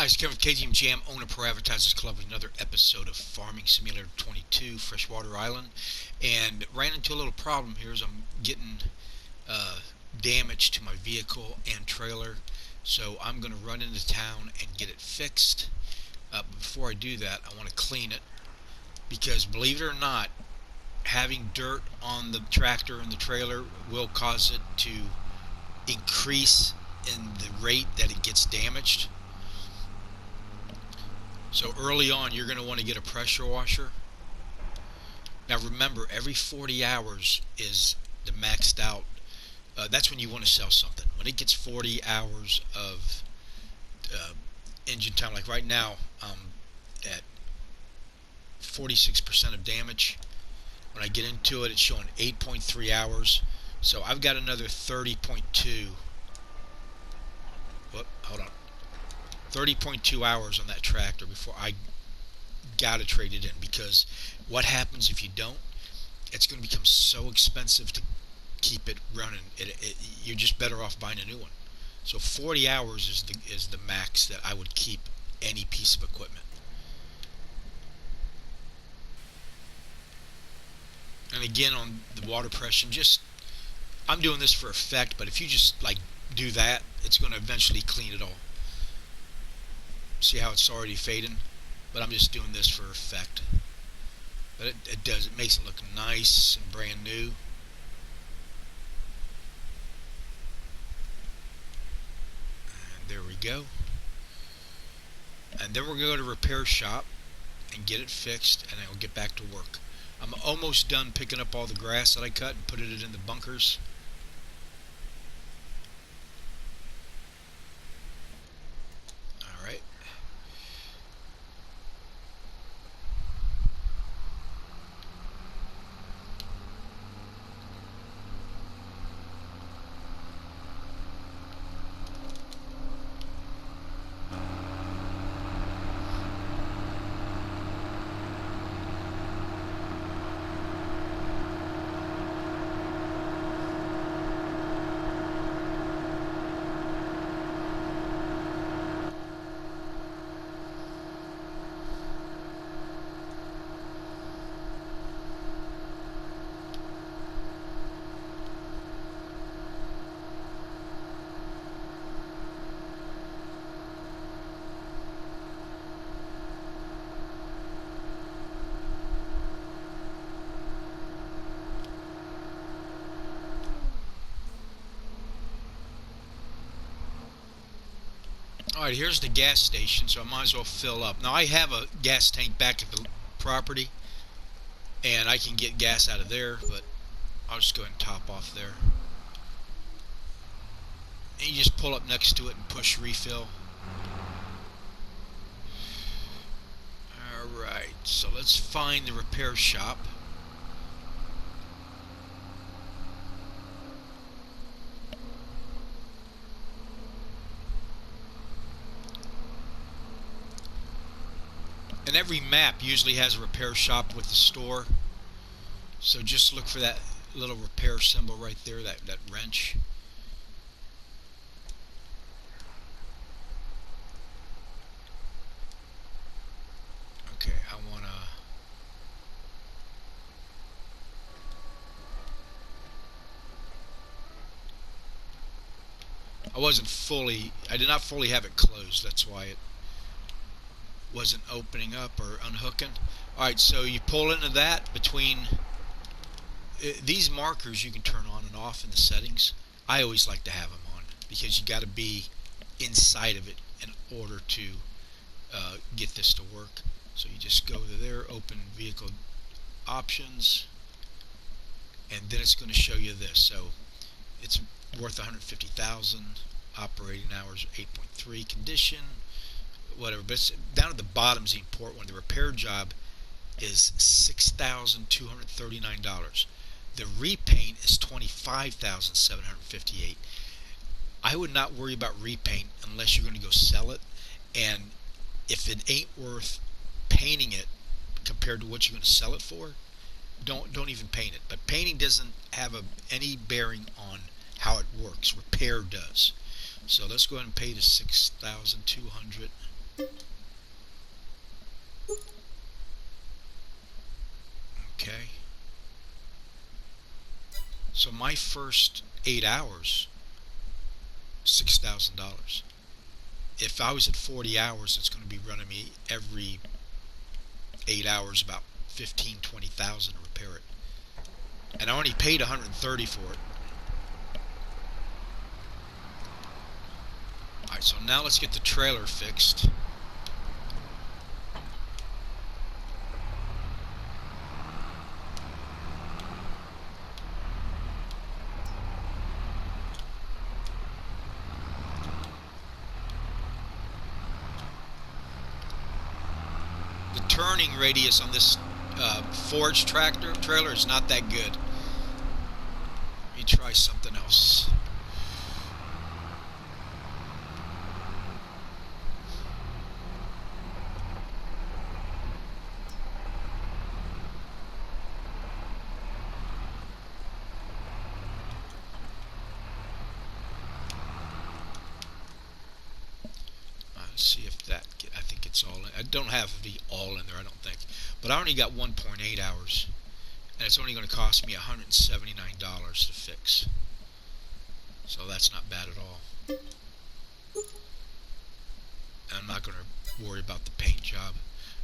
Hi, it's Kevin with KTM Jam, owner Pro Advertisers Club, with another episode of Farming Simulator 22 Freshwater Island. And ran into a little problem here as I'm getting damage to my vehicle and trailer. So I'm going to run into town and get it fixed. But before I do that, I want to clean it. Because believe it or not, having dirt on the tractor and the trailer will cause it to increase in the rate that it gets damaged. So early on, you're going to want to get a pressure washer. Now remember, every 40 hours is the maxed out. That's when you want to sell something. When it gets 40 hours of engine time, like right now, at 46% of damage. When I get into it, it's showing 8.3 hours. So I've got another 30.2. Whoop, hold on. 30.2 hours on that tractor before I gotta trade it in, because what happens if you don't? It's going to become so expensive to keep it running. You're just better off buying a new one. So 40 hours is the max that I would keep any piece of equipment. And again, on the water pressure, I'm doing this for effect, but if you just like do that, it's going to eventually clean it all. See how it's already fading? But I'm just doing this for effect. But it makes it look nice and brand new. And there we go. And then we're going to go to repair shop and get it fixed, and I'll get back to work. I'm almost done picking up all the grass that I cut and putting it in the bunkers. Alright. Alright, here's the gas station, so I might as well fill up. Now I have a gas tank back at the property, and I can get gas out of there, but I'll just go ahead and top off there. And you just pull up next to it and push refill. Alright, so let's find the repair shop. And every map usually has a repair shop with the store. So just look for that little repair symbol right there, that wrench. Okay, I did not fully have it closed. That's why it wasn't opening up or unhooking. Alright, so you pull into that between these markers. You can turn on and off in the settings. I always like to have them on because you got to be inside of it in order to get this to work. So you just go to there, open vehicle options, and then it's going to show you this. So it's worth 150,000, operating hours 8.3, condition, whatever. But it's down at the bottom is the important one. The repair job is $6,239. The repaint is $25,758. I would not worry about repaint unless you're going to go sell it, and if it ain't worth painting it compared to what you're going to sell it for, don't even paint it. But painting doesn't have any bearing on how it works. Repair does. So let's go ahead and pay the $6,200. Okay. So my first 8 hours, $6,000. If I was at 40 hours, it's going to be running me every 8 hours about 15, 20,000 to repair it. And I only paid 130 for it. Alright, so now let's get the trailer fixed. The turning radius on this forge trailer is not that good. Let me try something else. Let's see if that, I think it's all in. I don't have the all in there, I don't think. But I only got 1.8 hours. And it's only going to cost me $179 to fix. So that's not bad at all. And I'm not going to worry about the paint job.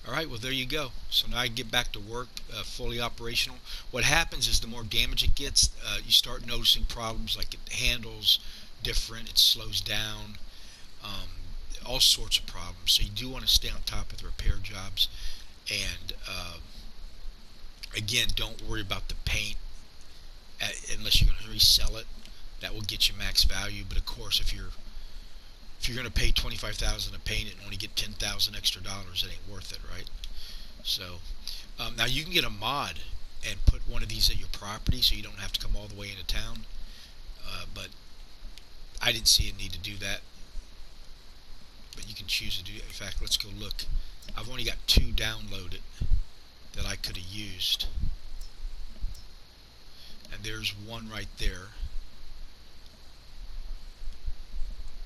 Alright, well there you go. So now I can get back to work, fully operational. What happens is the more damage it gets, you start noticing problems like it handles different, it slows down. All sorts of problems. So you do want to stay on top of the repair jobs, and again, don't worry about the paint unless you're going to resell it. That will get you max value. But of course, if you're going to pay $25,000 to paint it and only get $10,000 extra dollars, it ain't worth it, right? So now you can get a mod and put one of these at your property, so you don't have to come all the way into town. But I didn't see a need to do that. But you can choose to do it. In fact, let's go look. I've only got 2 downloaded that I could have used. And there's one right there.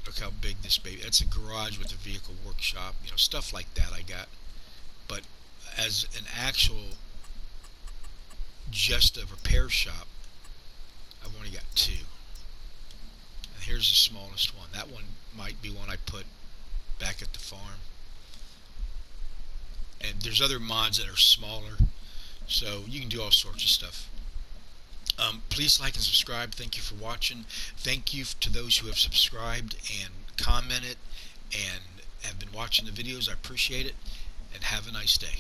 Look how big this baby. That's a garage with a vehicle workshop. You know, stuff like that I got. But as an actual, just a repair shop, I've only got 2. And here's the smallest one. That one might be one I put back at the farm. And there's other mods that are smaller, so you can do all sorts of stuff. Please like and subscribe. Thank you for watching. Thank you to those who have subscribed and commented and have been watching the videos. I appreciate it, and have a nice day.